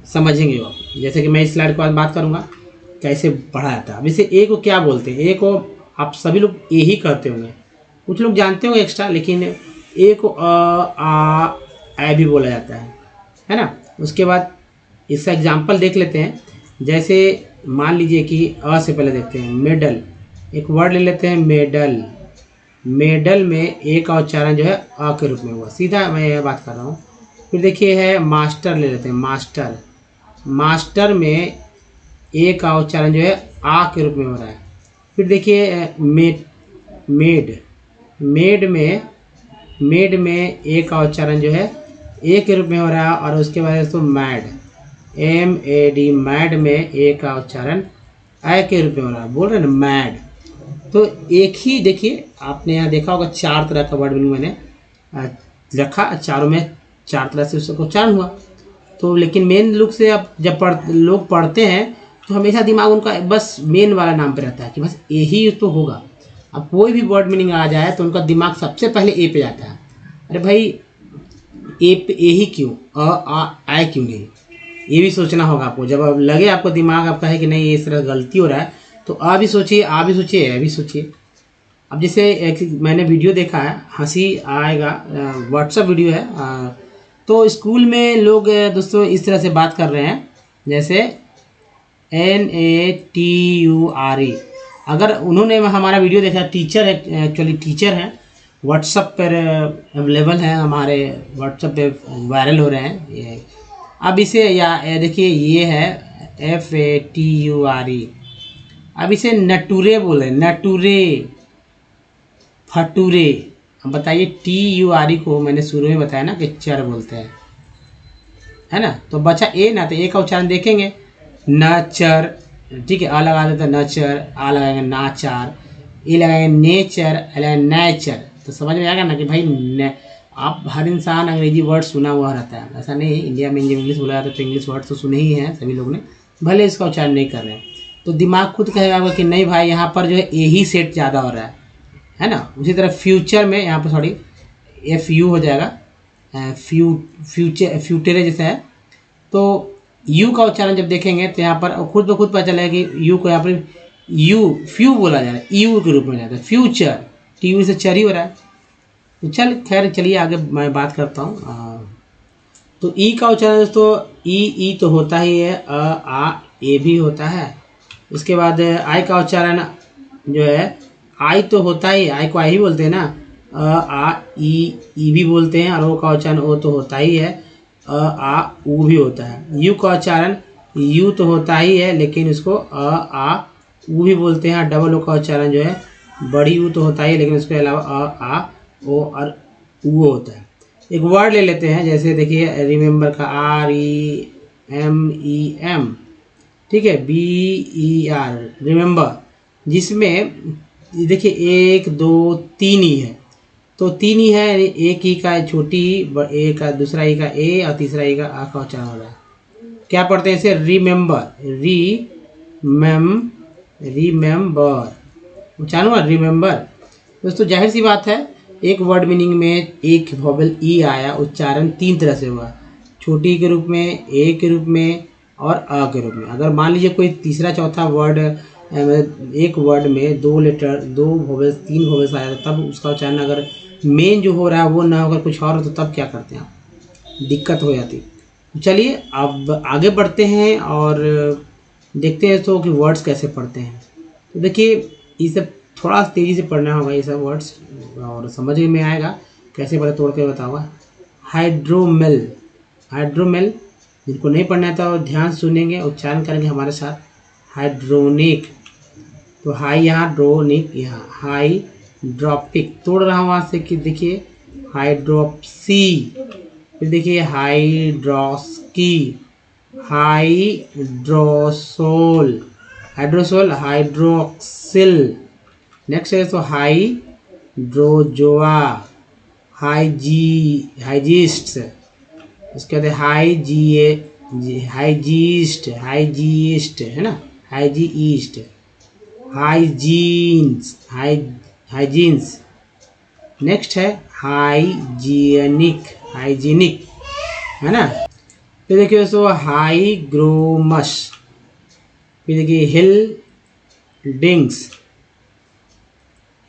समझेंगे वो। जैसे कि मैं इस स्लाइड के बाद बात करूँगा कैसे पढ़ा जाता है। अब इसे ए को क्या बोलते हैं? ए को आप सभी लोग ए ही कहते होंगे, कुछ लोग जानते होंगे एक्स्ट्रा, लेकिन ए को आ भी बोला जाता है ना। उसके बाद इसका एग्जाम्पल देख लेते हैं। जैसे मान लीजिए कि अ से पहले देखते हैं मेडल, एक वर्ड ले लेते हैं मेडल। मेडल में ए का उच्चारण जो है अ के रूप में हुआ, सीधा मैं यह बात कर रहा हूँ। फिर देखिए है मास्टर, ले लेते हैं मास्टर। मास्टर में ए का उच्चारण जो है आ के रूप में हो रहा है। फिर देखिए मेड, मेड में ए का उच्चारण जो है ए के रूप में हो रहा है। और उसके बाद दोस्तों मैड, MAD, मैड में ए का उच्चारण ए के रूप में हो रहा है। बोल रहे हैं ना मैड। तो एक ही देखिए आपने यहाँ देखा होगा 4 तरह का वर्ड मीनिंग मैंने रखा, चारों में 4 तरह से उसका उच्चारण हुआ। तो लेकिन मेन लुक से अब जब लोग पढ़ते हैं तो हमेशा दिमाग उनका बस मेन वाला नाम पे रहता है कि बस ए ही तो होगा। अब कोई भी वर्ड मीनिंग आ जाए तो उनका दिमाग सबसे पहले ए पे जाता है। अरे भाई ए पे ए ही क्यों, आ क्यों नहीं? ये भी सोचना होगा आपको। जब अब लगे आपको दिमाग आपका है कि नहीं ये इस तरह गलती हो रहा है, तो आ भी सोचिए, आ भी सोचिए, ए भी सोचिए। अब जैसे एक मैंने वीडियो देखा है, हंसी आएगा, व्हाट्सएप वीडियो है। तो स्कूल में लोग दोस्तों इस तरह से बात कर रहे हैं जैसे NATURE। अगर उन्होंने हमारा वीडियो देखा, टीचर है, एक्चुअली टीचर हैं, व्हाट्सएप पर अवेलेबल हैं, हमारे व्हाट्सएप पे वायरल हो रहे हैं ये। अब इसे या देखिए ये है FATURE। अब इसे नटूरे बोले, नटूरे, फटूरे। अब बताइए TURE को मैंने शुरू में बताया ना कि चर बोलते हैं, है ना। तो बचा ए ना, तो ए का उच्चारण देखेंगे नचर, ठीक है। आ लगा देते हैं नचर, आ लगाएंगे नाचार, ए लगाएंगे नेचर, लगाएंगे नेचर। तो समझ में आएगा ना कि भाई आप हर इंसान अंग्रेजी वर्ड सुना हुआ रहता है। ऐसा नहीं है इंडिया में इंग्लिश बोला जाता है तो इंग्लिश वर्ड तो सुने ही हैं सभी लोग ने, भले इसका उच्चारण नहीं कर रहे हैं। तो दिमाग खुद कहेगा कि नहीं भाई यहाँ पर जो है ए ही सेट ज़्यादा हो रहा है ना। उसी तरह फ्यूचर में यहाँ पर सॉरी FU हो जाएगा, फ्यूचर जैसे है। तो यू का उच्चारण जब देखेंगे तो यहाँ पर खुद ब खुद पता चलेगा कि यू को यहाँ पर फ्यू बोला जा रहा है, यू के रूप में जाता है। फ्यूचर TU से चर ही हो रहा है। तो खैर चलिए आगे मैं बात करता हूँ। तो ई का उच्चारण दोस्तों ई तो होता ही है, आ ए भी होता है। उसके बाद आई का उच्चारण जो है आई तो होता ही, आई को आई ही बोलते हैं ना, आ ई भी बोलते हैं। और ओ का उच्चारण ओ तो होता ही है, आ ऊ भी होता है। यू का उच्चारण यू तो होता ही है, लेकिन उसको आ ऊ भी बोलते हैं। डबल ओ का उच्चारण जो है बड़ी ऊ तो होता ही है, लेकिन उसके अलावा आ ओ और ऊ होता है। एक वर्ड ले लेते हैं, जैसे देखिए रिमेंबर का REMEM, ठीक है, BER रिमेंबर, जिसमें देखिए 1 2 3 ही है। तो 3 ही है, एक ही का छोटी, एक का दूसरा ही का ए और तीसरा ही का आ का उच्चारण हो रहा है। क्या पढ़ते हैं इसे? रिमेंबर, रिमेंबर उच्चारण हुआ रिमेंबर। दोस्तों जाहिर सी बात है एक वर्ड मीनिंग में एक वॉवेल ई आया, उच्चारण 3 तरह से हुआ, छोटी के रूप में, ए के रूप में और अ के रूप में। अगर मान लीजिए कोई तीसरा चौथा वर्ड एक वर्ड में 2 लेटर 2 वोवेल्स 3 वोवेल्स आया तब उसका उच्चारण अगर मेन जो हो रहा है वो ना होकर कुछ और हो तो तब क्या करते हैं आप, दिक्कत हो जाती। चलिए अब आगे बढ़ते हैं और देखते हैं तो कि वर्ड्स कैसे पढ़ते हैं। तो देखिए ये सब थोड़ा तेज़ी से पढ़ना होगा ये सब वर्ड्स और समझ में आएगा कैसे पढ़े, तोड़ के बताऊँगा। हाइड्रोमेल, हाइड्रोमेल जिनको नहीं पढ़ना है तो ध्यान से सुनेंगे, उच्चारण करेंगे हमारे साथ। हाइड्रोनिक, तो हाई यहाँ, ड्रोनिक यहाँ, हाइड्रोपिक तोड़ रहा हूँ वहाँ से कि देखिए हाइड्रोप्सी, फिर देखिए हाइड्रोस्की, हाइड्रोसोल, हाइड्रोसोल, हाइड्रोक्सिल। नेक्स्ट है तो हाइड्रोजोआ, हाइजीस्ट, उसके बाद हाइजीस्ट है ना, हाइजीस्ट, हाइजीन्स, हाइजीन्स। नेक्स्ट है हाइजीनिक, हाइजीनिक है ना। फिर देखिए सो हाइग्रोमस, फिर देखिए हिल्डिंग्स,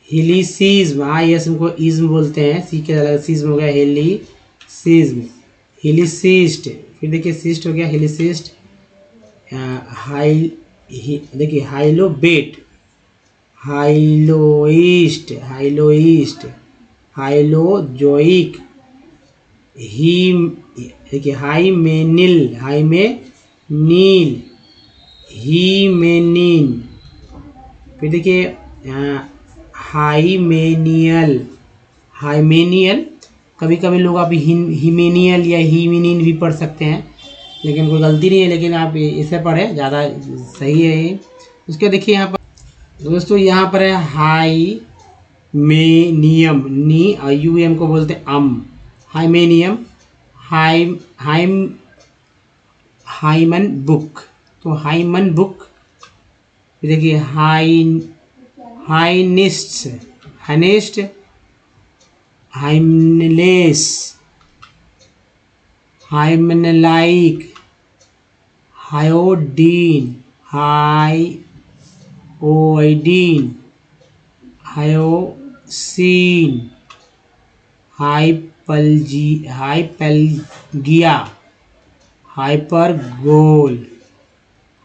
हिलिसिज्म, यस को इज्म बोलते हैं, सी के अलग सिज्म हो गया, हिलिसिज्म, हिलिसिस्ट, फिर देखिए सिस्ट हो गया हिलिसिस्ट। देखिए हाइलोबेट, हाइलोइस्ट, हाइलोइस्ट, हाइलोजोइक, देखिए हाइमेनिल, हाइमेनील, हीमेनिन, फिर देखिए हाइमेनियल, हाइमेनियल, कभी कभी लोग आप हिमेनियल या हीमिनिन भी पढ़ सकते हैं, लेकिन कोई गलती नहीं है, लेकिन आप इसे पढ़ें ज़्यादा सही है ये। उसके देखिए यहाँ पर दोस्तों, यहाँ पर है हाइमेनियम, नी यूएम को बोलते हैं हाइमेनियम, हाइमन बुक, तो हाइमन बुक, देखिए हाइनिस्ट, हाइनेस्ट, हाइमलेस, हाइमनलाइक, हायोडीन, हाइओइडीन, हायोसीन, हाइपल्गिया, हाइपरगोल,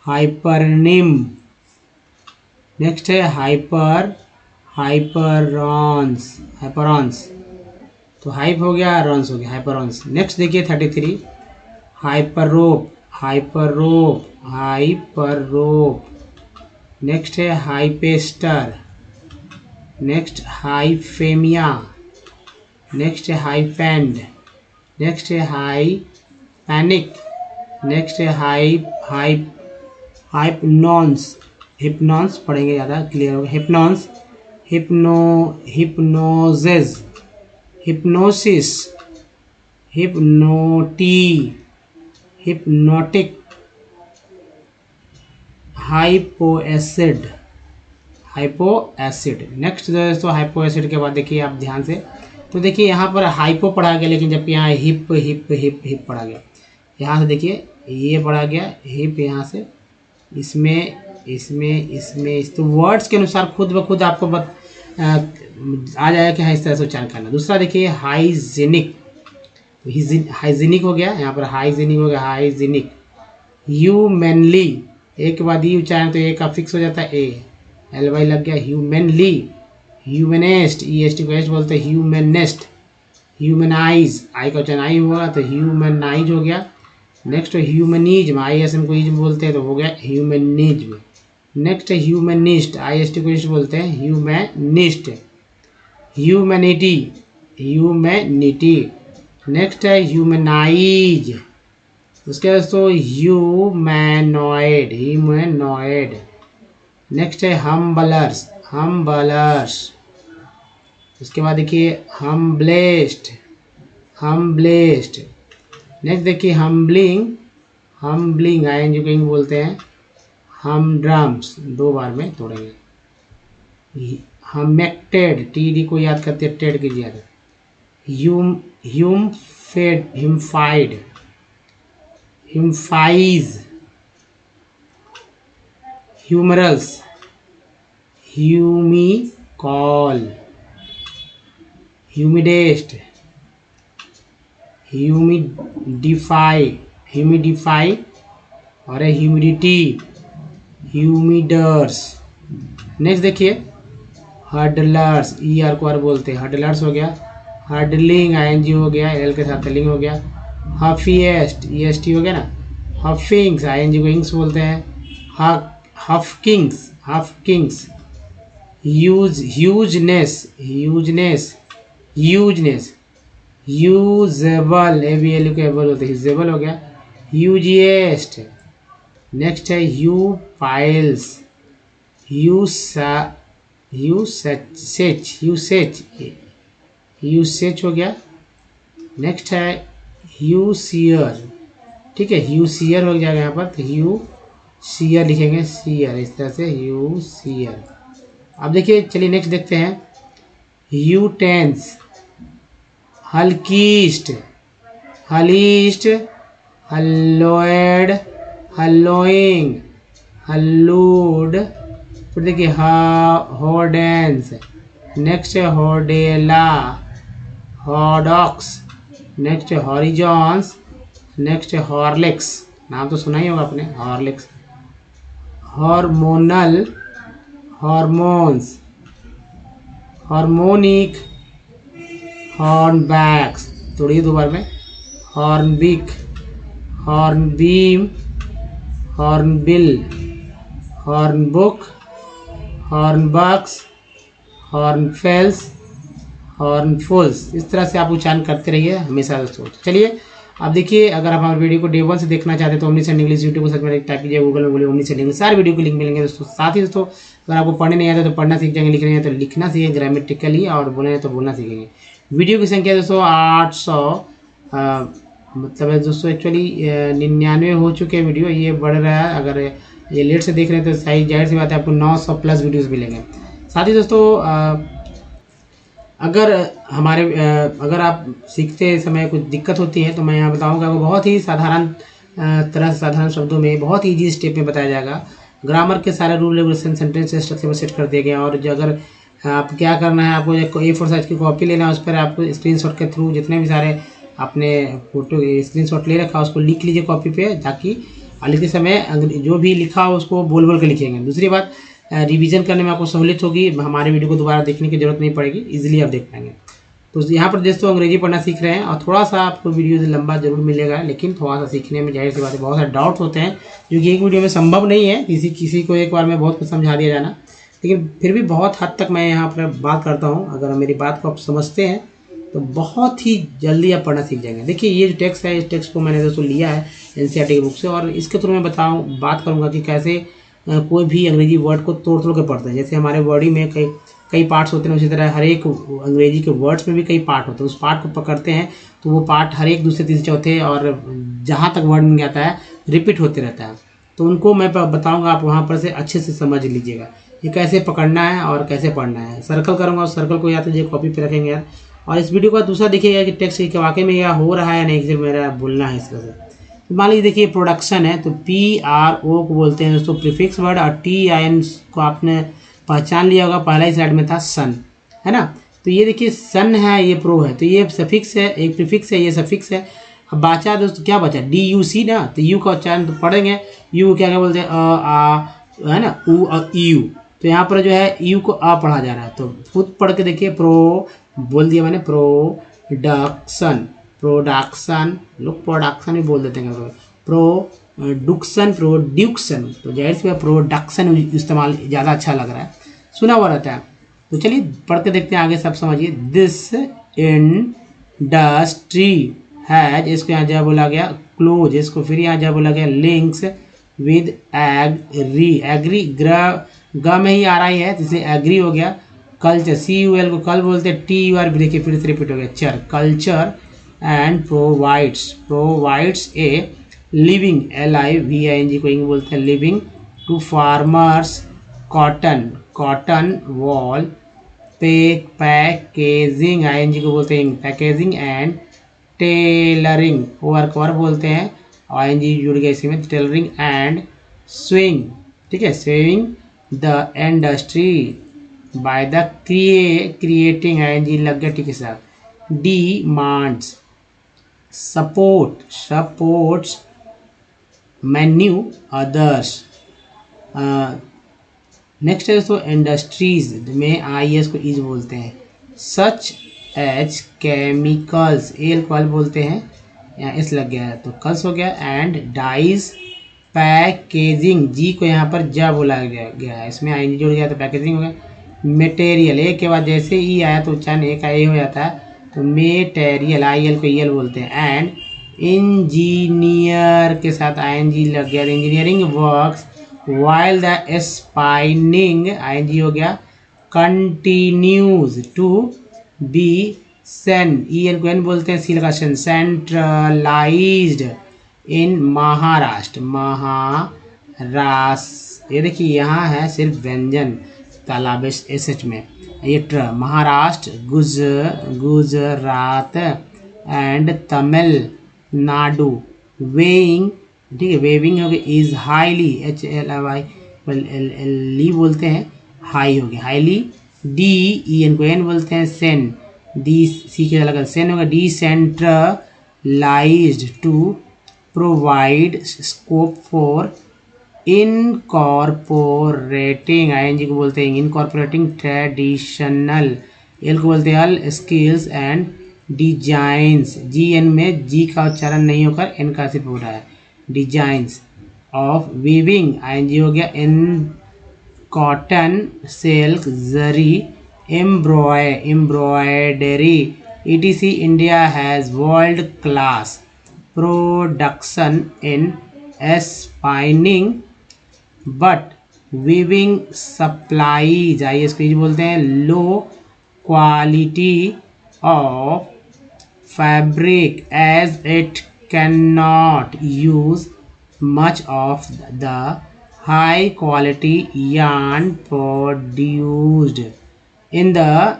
हाइपरनिम। नेक्स्ट है हाइपरॉन्स, हाइपरॉन्स, तो हाइप हो गया, रॉन्स हो गया, हाइपरॉन्स। नेक्स्ट देखिए 33 हाइपररोप, हाइपररोप, हाइपररोप। नेक्स्ट है हाइपेस्टर, नेक्स्ट हाइफेमिया, नेक्स्ट है हाइपेंड, नेक्स्ट है हाइपैनिक, नेक्स्ट है हाइपनॉन्स, हिप्नॉन्स पढ़ेंगे ज़्यादा क्लियर होगा, हिप्नॉन्स, hypnosis, hypnosis, hypnotic, hypoacid, hypoacid. Next दोस्तों हाइपोएसिड के बाद देखिए आप ध्यान से, तो देखिए यहाँ पर हाइपो पढ़ा गया, लेकिन जबकि यहाँ हिप हिप हिप हिप पढ़ा गया, यहाँ से देखिए ये पढ़ा गया हिप, यहाँ से इसमें इसमें इसमें तो वर्ड्स के अनुसार खुद ब खुद आपको आ जाएगा कि हाँ इस तरह से उच्चारण करना। दूसरा देखिए हाइजीनिक, हाइजीनिक हो गया, यहाँ पर हाइजीनिक हो गया, हाइजीनिक। ह्यूमनली, एक के बाद ई उच्चारण तो ए का फिक्स हो जाता है, ए एल वाई लग गया, ह्यूमनली। ह्यूमनेस्ट, ई एस टी को एस बोलते हैं, ह्यूमनेस्ट। ह्यूमनाइज, आई का उच्चारण आई हुआ तो ह्यूमनाइज हो गया। Next humanism, I S M को इज्म बोलते हैं तो हो गया ह्यूमनिज्म। नेक्स्ट है ह्यूमनिस्ट, आई एस टी को इस्ट बोलते हैं, ह्यूमनिस्ट। Humanity, humanity. नेक्स्ट है ह्यूमनाइज, उसके बाद तो ह्यूमैनॉइड, ह्यूमैनॉइड। नेक्स्ट है हम्बलर्स, हम्बलर्स। उसके बाद देखिए हम्ब्लेस्ड, हम्ब्लेस्ड। नेक्स्ट देखिए humbling, humbling I N G को बोलते हैं, हम ड्रम्स, 2 बार में तोड़ेंगे। हमेक्टेड, टी डी को याद करते हैं, टेड कीजिए याद। ह्यूमफेड, हिमफाइड, हिमफाइज। ह्यूमरस, ह्यूमिकॉल, ह्यूमिडेस्ट, ह्यूमिडिफाई और है ह्यूमिडिटी, ह्यूमिडर्स। नेक्स्ट देखिए हर्डलर्स, ई आर को आर बोलते हैं, हर्डलर्स हो गया। हर्डलिंग आईएनजी हो गया, एल के साथ लिंग हो गया। हफीएस्ट, ईएसटी हो गया ना। हफिंग्स, आईएनजी को इंग्स बोलते हैं। हफकिंग्स, हफकिंग्स। ह्यूजनेस, ह्यूजनेस, ह्यूजनेस। यूजेबल, एबीएल को एबल होते हैं, यूजेबल हो गया। ह्यूजिएस्ट। नेक्स्ट है ह्यू फाइल्स, यूसेच, यूसेच, यूसेच हो गया। नेक्स्ट है ह्यूसियर, ठीक है, ह्यूसियर हो जाएगा यहाँ पर, तो ह्यूसियर लिखेंगे, सियर इस तरह से, ह्यूसियर। अब देखिए, चलिए नेक्स्ट देखते हैं। ह्यूटेंस, हल्कीस्ट, हलीस्ट, हल्लोएड, हल्लोइंग, हल्लूड। फिर देखिए होडेंस। नेक्स्ट है होडेला, हॉडॉक्स। नेक्स्ट है हॉरिजॉन्स। नेक्स्ट है हॉर्लिक्स, नाम तो सुना ही होगा आपने, हॉर्लिक्स। हार्मोनल, हार्मोन्स, हार्मोनिक, हॉर्नबैक्स, तोड़िए दो बार में। हॉर्नबिक, हॉर्नबीम, हॉर्नबिल, हॉर्नबुक, हॉर्नबक्स, हॉर्नफेल्स, हॉर्नफुल्स। इस तरह से आप उच्चारण करते रहिए हमेशा दोस्तों। चलिए अब देखिए, अगर आप हमारे वीडियो को डे 1 से देखना चाहते हैं तो ओमनीसेंट इंग्लिश यूट्यूब को सर्च में टाइप कीजिए, गूगल में बोलिए ओमनीसेंट इंग्लिश, सारे वीडियो के लिंक मिलेंगे दोस्तों। साथ ही दोस्तों, अगर आपको पढ़ने नहीं आता तो पढ़ना सीख जाएंगे, लिख रहे हैं तो लिखना सीखेंगे ग्रामेटिकली, और बोलना है तो बोलना सीखेंगे। वीडियो की संख्या दोस्तों 800 मतलब है दोस्तों, एक्चुअली 99 हो चुके हैं वीडियो, ये बढ़ रहा है। अगर ये लेट से देख रहे हैं तो सही, जाहिर सी बात है आपको 900 प्लस वीडियोस मिलेंगे। साथ ही दोस्तों, अगर हमारे अगर आप सीखते समय कुछ दिक्कत होती है तो मैं यहाँ बताऊँगा, आपको बहुत ही साधारण तरह से, साधारण शब्दों में, बहुत ही ईजी स्टेप में बताया जाएगा। ग्रामर के सारे रूल रेगुलेशन, सेंटेंस स्ट्रक्चर में सेट कर दिए गए हैं। और जो अगर आप क्या करना है, आपको एक A4 साइज की कॉपी लेना है, उस पर आपको स्क्रीनशॉट के थ्रू जितने भी सारे आपने फोटो स्क्रीनशॉट ले रखा उसको लिख लीजिए कॉपी पे, ताकि लिखते समय जो भी लिखा हो उसको बोल बोल के लिखेंगे। दूसरी बात, रिवीजन करने में आपको सहूलियत होगी, हमारे वीडियो को दोबारा देखने की जरूरत नहीं पड़ेगी, इजीली आप देख पाएंगे। तो यहाँ पर दोस्तों अंग्रेजी पढ़ना सीख रहे हैं, और थोड़ा सा आपको वीडियो लंबा जरूर मिलेगा, लेकिन थोड़ा सा सीखने में जाहिर सी बात है बहुत सारे डाउट्स होते हैं, जो कि एक वीडियो में संभव नहीं है किसी को एक बार में बहुत कुछ समझा दिया जाना। लेकिन फिर भी बहुत हद तक मैं यहाँ पर बात करता हूँ, अगर मेरी बात को आप समझते हैं तो बहुत ही जल्दी आप पढ़ना सीख जाएंगे। देखिए, ये जो टेक्स्ट है, इस टेक्स्ट को मैंने दोस्तों लिया है एनसीईआरटी की बुक से, और इसके थ्रू मैं बात करूँगा कि कैसे कोई भी अंग्रेजी वर्ड को तोड़ तोड़ के पढ़ते हैं। जैसे हमारे वर्डिंग में कई पार्ट्स होते हैं, उसी तरह हर एक अंग्रेजी के वर्ड्स में भी कई पार्ट होते हैं। उस पार्ट को पकड़ते हैं तो वो पार्ट हर एक दूसरे तीसरे चौथे और जहाँ तक वर्ड में आता है रिपीट होते रहता है। तो उनको मैं बताऊँगा, आप वहाँ पर से अच्छे से समझ लीजिएगा ये कैसे पकड़ना है और कैसे पढ़ना है। सर्कल करूँगा, उस सर्कल को या तो ये कॉपी पे रखेंगे यार। और इस वीडियो का दूसरा देखिएगा कि टेक्स्ट के वाकई में यह हो रहा है या नहीं, सिर्फ मेरा बोलना है इस तरह से। मान लीजिए देखिए प्रोडक्शन है, तो PRO को बोलते हैं दोस्तों प्रीफिक्स वर्ड, और TIN को आपने पहचान लिया होगा, पहला ही स्लाइड में था सन, है ना। तो ये देखिए सन है, ये प्रो है, तो ये सफिक्स है, एक प्रीफिक्स है, ये सफिक्स है। अब बचा दोस्तों, क्या बचा, DUC ना, तो यू का उच्चारण तो पढ़ेंगे, यू क्या क्या बोलते हैं, है ना, U। तो यहाँ पर जो है यू को अ पढ़ा जा रहा है, तो खुद पढ़ के देखिए। प्रो बोल दिया मैंने, प्रोडक्शन, प्रोडक्शन, लोग प्रोडक्शन भी बोल देते हैं, प्रोडक्शन, प्रोड्यूक्शन, तो जाहिर सी बात प्रोडक्शन इस्तेमाल ज़्यादा अच्छा लग रहा है, सुना हुआ रहता है। तो चलिए पढ़ के देखते हैं आगे, सब समझिए। दिस इंडस्ट्री हैज, इसको यहाँ जब बोला गया क्लोज, इसको फिर यहाँ जब बोला गया लिंक्स विद एग्री, एग्री ग में ही आ रही है, इसलिए एग्री हो गया। कल्चर, CUL को कल बोलते हैं, TUR भी देखिए फिर से रिपीट हो गया, चर, culture and provides a living, LIVING को इंग बोलते हैं, living to farmers, cotton wool, packaging, ING को बोलते हैं पैकेजिंग, एंड टेलरिंग, वर्क बोलते हैं, ING जुड़ गया इसी में, टेलरिंग एंड स्विंग, ठीक है, swing the industry by the creating ING लग गया, ठीक है साहब। Demands supports many others. Next है दोस्तों इंडस्ट्रीज में आईएस को इज बोलते हैं। सच एज केमिकल्स, एल को अल बोलते हैं, यहाँ एस लग गया है तो कल्स हो गया। एंड डाइज पैकेजिंग, जी को यहाँ पर जा बोला गया है, इसमें आई जुड़ गया तो पैकेजिंग हो गया। मटेरियल, ए के बाद जैसे ई आया तो उच्चारण ए का ए हो जाता है, तो मेटेरियल, आई एल को ई एल बोलते हैं। एंड इंजीनियर के साथ आईएनजी लग गया, engineering works while the spinning, ING हो गया। Continues to be seen, E N को एन बोलते हैं, सी लगा सेंट्रलाइज्ड इन महाराष्ट्र, महाराष्ट्र, ये देखिए यहाँ है सिर्फ व्यंजन तालाब एस एच में, ये ट्र, महाराष्ट्र, गुजरात एंड तमिलनाडु। वेइंग, ठीक है, वेविंग हो गया, is highly, H L Y ली बोलते हैं, हाई हो गया, हाईली। डी ई एन को एन बोलते हैं, सेन, डी सी के अलग सेन होगा, decentralised to provide scope for incorporating, I N G को बोलते हैं इनकॉर्पोरेटिंग ट्रेडिशनल, एल को बोलते हैं अल skills and designs, G N में जी का उच्चारण नहीं होकर एन का सिर्फ हो रहा है, डिजाइंस ऑफ वीविंग, आईएनजी हो गया। In cotton, silk, zari, embroidery, ETC, India has world class production in spinning but weaving supplies, I S को बोलते हैं, low quality of fabric as it can not use much of the high quality yarn produced in the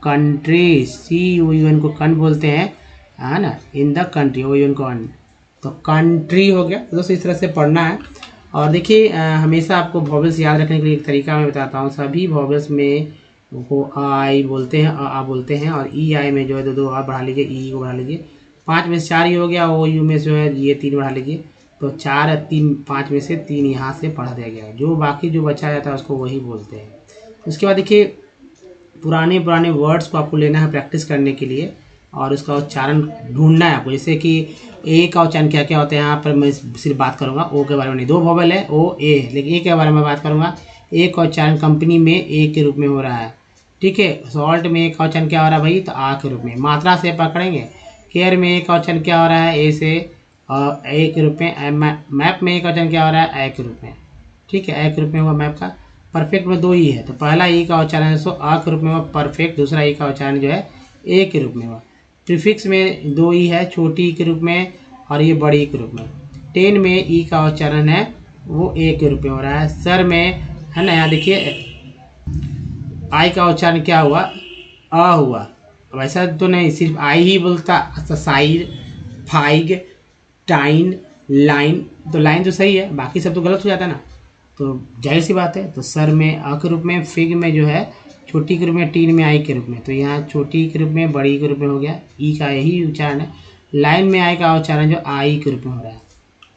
country, CUN को कन बोलते हैं, है ना, in the country, OUN को अन, तो कंट्री हो गया। तो दोस्तों इस तरह से पढ़ना है। और देखिए हमेशा आपको वॉवेल्स याद रखने के लिए एक तरीका मैं बताता हूँ। सभी वॉवेल्स में वो आई बोलते हैं, आ बोलते हैं, और ई आई में जो है दो आ बढ़ा लीजिए, ई को बढ़ा लीजिए, 5 में से 4 ही हो गया, ओ यू में जो है ये 3 बढ़ा लीजिए, तो 4 3 5 में से 3 यहाँ से पढ़ा दिया गया है, जो बाकी जो बचा जाता है उसको वही बोलते हैं। उसके बाद देखिए पुराने वर्ड्स को आपको लेना है प्रैक्टिस करने के लिए, और उसका उच्चारण ढूंढना है आपको। जैसे कि ए का उच्चारण क्या क्या होता है, यहाँ पर मैं सिर्फ बात करूँगा ओ के बारे में नहीं, 2 वोवेल है ओ ए, लेकिन ए के बारे में बात करूँगा। ए का उच्चारण कंपनी में ए के रूप में हो रहा है, ठीक है। सॉल्ट में ए का उच्चारण क्या हो रहा है भाई, तो आ के रूप में, मात्रा से पकड़ेंगे। केयर में ए का उच्चारण क्या हो रहा है, ए से ए के रूप में। मैप में ए का उच्चारण क्या हो रहा है, ए के रूप में, ठीक है, ए के रूप में हुआ मैप का। परफेक्ट में 2 ही है, तो पहला ई का उच्चारण है सो आ के रूप में हुआ परफेक्ट, दूसरा ई का उच्चारण जो है ए के रूप में हुआ। प्रीफिक्स में 2 ई है, छोटी ई के रूप में और ये बड़ी ई के रूप में। 10 में ई का उच्चारण है वो ए के रूप में हो रहा है। सर में है ना, यहाँ देखिए आई का उच्चारण क्या हुआ, अ हुआ। वैसा तो नहीं, सिर्फ आई ही बोलता, साइड, फाइग, टाइन, लाइन, तो लाइन तो सही है, बाकी सब तो गलत हो जाता है ना, तो जाहिर सी बात है। तो सर में अ के रूप में, फिग में जो है छोटी के रूप में, टीन में आई के रूप में, तो यहाँ छोटी के रूप में, बड़ी के रूप में हो गया, ई का यही उच्चारण है। लाइन में आई का उच्चारण जो आई के रूप में हो रहा है।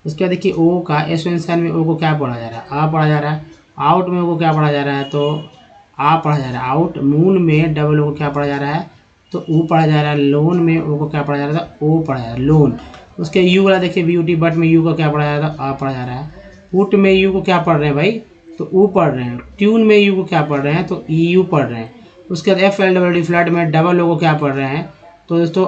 उसके बाद देखिए ओ का एसोसिएशन में ओ को क्या पढ़ा जा रहा है, आ पढ़ा जा रहा है। आउट में ओ को क्या पढ़ा जा रहा है, तो आ पढ़ा जा रहा है, आउट। मून में डबल ओ को क्या पढ़ा जा रहा है, तो ऊ पढ़ा जा रहा है। लोन में ओ को क्या पढ़ा जा रहा था, ओ पढ़ा जा रहा है, लोन। उसके यू वाला देखिए BUT, बट में यू का क्या पढ़ा जा रहा था, आ पढ़ा जा रहा है। उट में यू को क्या पढ़ रहे हैं भाई, तो ऊ पढ़ रहे हैं। ट्यून में यू को क्या पढ़ रहे हैं, तो EU पढ़ रहे हैं। उसके बाद FLWD फ्लड में डबल ओ को क्या पढ़ रहे हैं, तो दोस्तों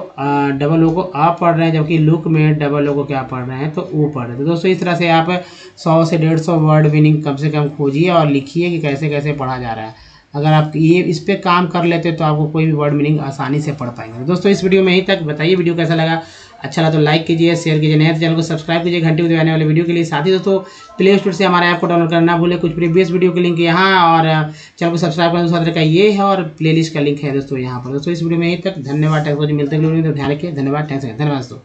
डबल ओ को आ पढ़ रहे हैं, जबकि लुक में डबल ओ को क्या पढ़ रहे हैं, तो ऊ पढ़ रहे हैं। तो दोस्तों इस तरह से आप 100 से 150 वर्ड मीनिंग कम से कम खोजिए और लिखिए कि कैसे कैसे पढ़ा जा रहा है। अगर आप ये इस पे काम कर लेते तो आपको कोई भी वर्ड मीनिंग आसानी से पढ़ पाएंगे। तो दोस्तों इस वीडियो में यहीं तक। बताइए वीडियो कैसा लगा, अच्छा लगा तो लाइक कीजिए, शेयर कीजिए, नए चैनल को सब्सक्राइब कीजिए घंटे को दबाने वाले वीडियो के लिए। साथ ही दोस्तों प्ले स्टोर से हमारे ऐप को डाउनलोड करना ना भूलें। कुछ प्रीवियस वीडियो के लिंक यहाँ और चैनल को सब्सक्राइब करने दूसरा तरीका ये है, और प्लेलिस्ट का लिंक है दोस्तों यहाँ पर। दोस्तों इस वीडियो में यहीं तक। धन्यवाद। मिलते हैं वीडियो में, तो ध्यान रखिए। धन्यवाद। धन्यवाद दोस्तों।